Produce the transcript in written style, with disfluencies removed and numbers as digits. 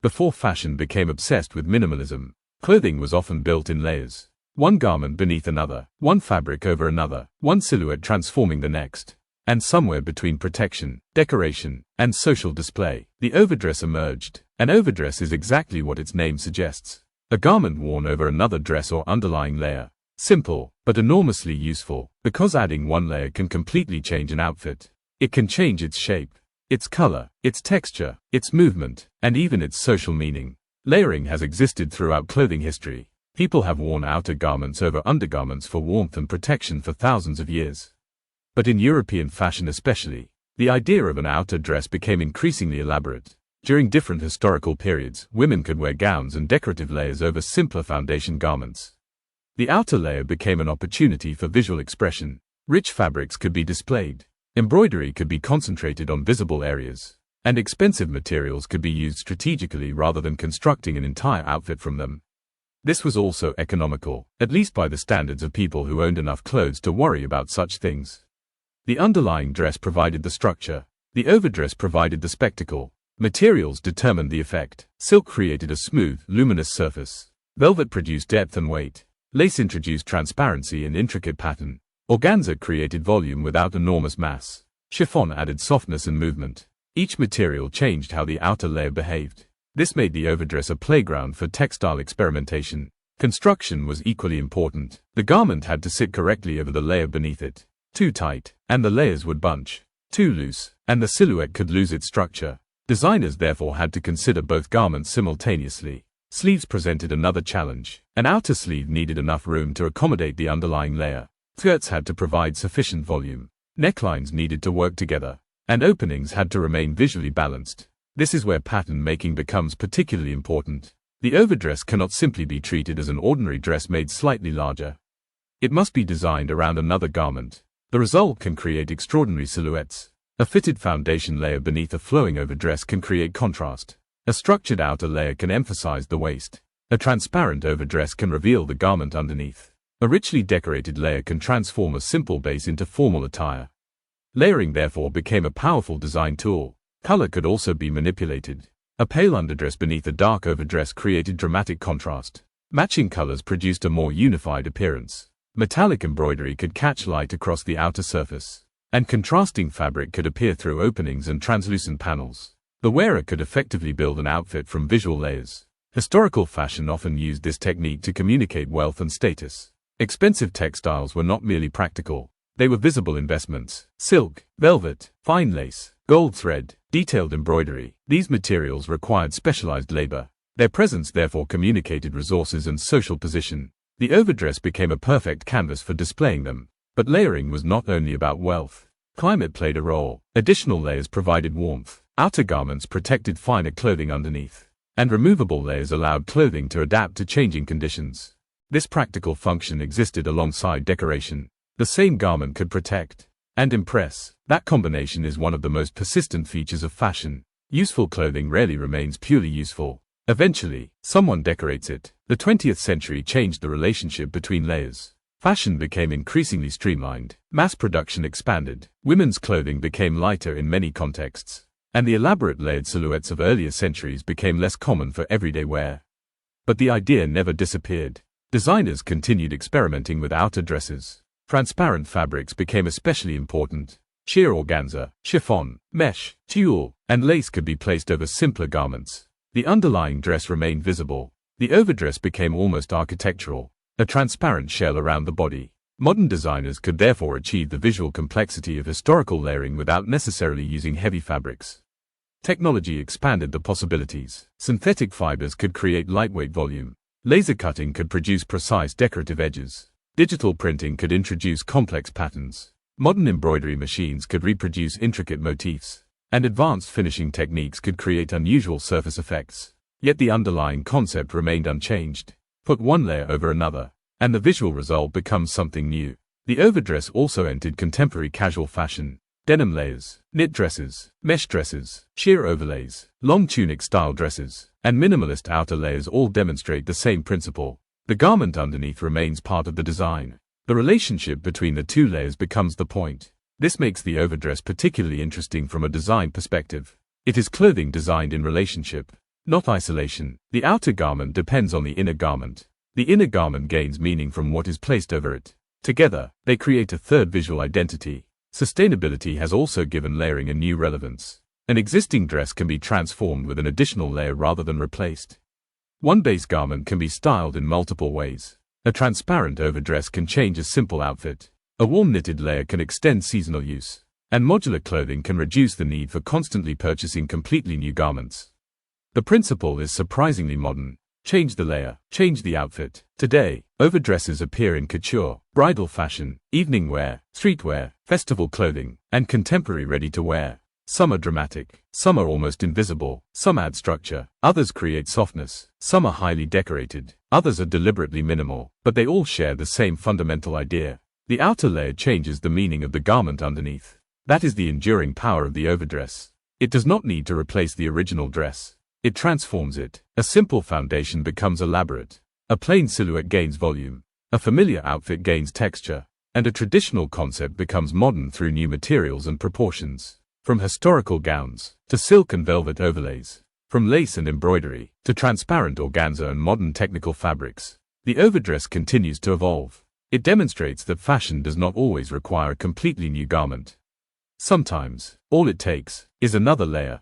Before fashion became obsessed with minimalism, clothing was often built in layers. One garment beneath another, one fabric over another, one silhouette transforming the next. And somewhere between protection, decoration, and social display, the overdress emerged. An overdress is exactly what its name suggests. A garment worn over another dress or underlying layer. Simple, but enormously useful, because adding one layer can completely change an outfit. It can change its shape, its color, its texture, its movement, and even its social meaning. Layering has existed throughout clothing history. People have worn outer garments over undergarments for warmth and protection for thousands of years. But in European fashion especially, the idea of an outer dress became increasingly elaborate. During different historical periods, women could wear gowns and decorative layers over simpler foundation garments. The outer layer became an opportunity for visual expression. Rich fabrics could be displayed. Embroidery could be concentrated on visible areas. And expensive materials could be used strategically rather than constructing an entire outfit from them. This was also economical, at least by the standards of people who owned enough clothes to worry about such things. The underlying dress provided the structure. The overdress provided the spectacle. Materials determined the effect. Silk created a smooth, luminous surface. Velvet produced depth and weight. Lace introduced transparency and intricate pattern. Organza created volume without enormous mass. Chiffon added softness and movement. Each material changed how the outer layer behaved. This made the overdress a playground for textile experimentation. Construction was equally important. The garment had to sit correctly over the layer beneath it. Too tight, and the layers would bunch. Too loose, and the silhouette could lose its structure. Designers therefore had to consider both garments simultaneously. Sleeves presented another challenge. An outer sleeve needed enough room to accommodate the underlying layer. Skirts had to provide sufficient volume. Necklines needed to work together. And openings had to remain visually balanced. This is where pattern making becomes particularly important. The overdress cannot simply be treated as an ordinary dress made slightly larger. It must be designed around another garment. The result can create extraordinary silhouettes. A fitted foundation layer beneath a flowing overdress can create contrast. A structured outer layer can emphasize the waist. A transparent overdress can reveal the garment underneath. A richly decorated layer can transform a simple base into formal attire. Layering therefore became a powerful design tool. Color could also be manipulated. A pale underdress beneath a dark overdress created dramatic contrast. Matching colors produced a more unified appearance. Metallic embroidery could catch light across the outer surface. And contrasting fabric could appear through openings and translucent panels. The wearer could effectively build an outfit from visual layers. Historical fashion often used this technique to communicate wealth and status. Expensive textiles were not merely practical. They were visible investments. Silk, velvet, fine lace, gold thread, detailed embroidery. These materials required specialized labor. Their presence therefore communicated resources and social position. The overdress became a perfect canvas for displaying them. But layering was not only about wealth. Climate played a role. Additional layers provided warmth. Outer garments protected finer clothing underneath. And removable layers allowed clothing to adapt to changing conditions. This practical function existed alongside decoration. The same garment could protect and impress. That combination is one of the most persistent features of fashion. Useful clothing rarely remains purely useful. Eventually, someone decorates it. The 20th century changed the relationship between layers. Fashion became increasingly streamlined. Mass production expanded. Women's clothing became lighter in many contexts. And the elaborate layered silhouettes of earlier centuries became less common for everyday wear. But the idea never disappeared. Designers continued experimenting with outer dresses. Transparent fabrics became especially important. Sheer organza, chiffon, mesh, tulle, and lace could be placed over simpler garments. The underlying dress remained visible. The overdress became almost architectural. A transparent shell around the body. Modern designers could therefore achieve the visual complexity of historical layering without necessarily using heavy fabrics. Technology expanded the possibilities. Synthetic fibers could create lightweight volume. Laser cutting could produce precise decorative edges. Digital printing could introduce complex patterns. Modern embroidery machines could reproduce intricate motifs. And advanced finishing techniques could create unusual surface effects. Yet the underlying concept remained unchanged. Put one layer over another, and the visual result becomes something new. The overdress also entered contemporary casual fashion. Denim layers, knit dresses, mesh dresses, sheer overlays, long tunic-style dresses, and minimalist outer layers all demonstrate the same principle. The garment underneath remains part of the design. The relationship between the two layers becomes the point. This makes the overdress particularly interesting from a design perspective. It is clothing designed in relationship. not isolation. The outer garment depends on the inner garment. The inner garment gains meaning from what is placed over it. Together, they create a third visual identity. Sustainability has also given layering a new relevance. An existing dress can be transformed with an additional layer rather than replaced. One base garment can be styled in multiple ways. A transparent overdress can change a simple outfit. A warm knitted layer can extend seasonal use. And modular clothing can reduce the need for constantly purchasing completely new garments. The principle is surprisingly modern. Change the layer, change the outfit. Today, overdresses appear in couture, bridal fashion, evening wear, streetwear, festival clothing, and contemporary ready-to-wear. Some are dramatic, some are almost invisible, some add structure, others create softness, some are highly decorated, others are deliberately minimal, but they all share the same fundamental idea. The outer layer changes the meaning of the garment underneath. That is the enduring power of the overdress. It does not need to replace the original dress. It transforms it. A simple foundation becomes elaborate. A plain silhouette gains volume. A familiar outfit gains texture. And a traditional concept becomes modern through new materials and proportions. From historical gowns to silk and velvet overlays. From lace and embroidery to transparent organza and modern technical fabrics. The overdress continues to evolve. It demonstrates that fashion does not always require a completely new garment. Sometimes, all it takes is another layer.